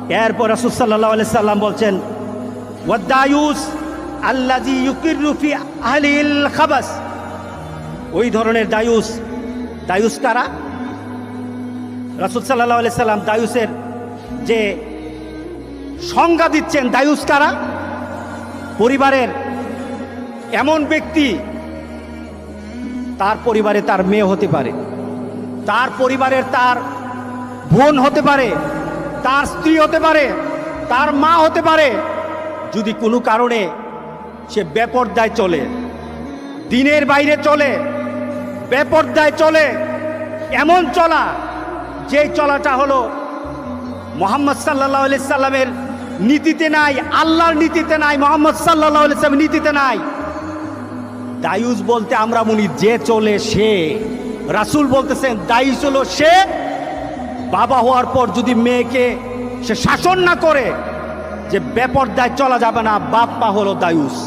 এরপর রাসূল সাল্লাল্লাহু আলাইহি সাল্লাম বলছেন ওয়াদায়ুস আল্লাযী ইউকিরু ফি আহলিল খাবাস, ওই ধরনের দায়ুস কারা? রাসূল সাল্লাল্লাহু আলাইহি সাল্লাম দায়ুসের যে সংজ্ঞা দিচ্ছেন, দায়ুস কারা? পরিবারের এমন ব্যক্তি, তার পরিবারে তার মেয়ে হতে পারে, তার পরিবারের তার বোন হতে পারে, তার স্ত্রী হতে পারে, তার মা হতে পারে, যদি কোনো কারণে সে বেপরদায় চলে, দিনের বাইরে চলে, বেপরদায় চলে, এমন চলা যে চলাটা হলো মুহাম্মদ সাল্লাল্লাহু আলাইহি সাল্লামের নীতিতে নাই, আল্লাহর নীতিতে নাই, মুহাম্মদ সাল্লাল্লাহু আলাইহি সাল্লামের নীতিতে নাই। দায়ুস বলতে আমরা মনি যে চলে সে। রাসূল বলতেছেন দায়ুস হলো সে বাবা হওয়ার পর যদি মেয়েকে সে শাসন না করে, যে বেপরদায় চলা যাবে না, বাপ মা হলো দায়ুস।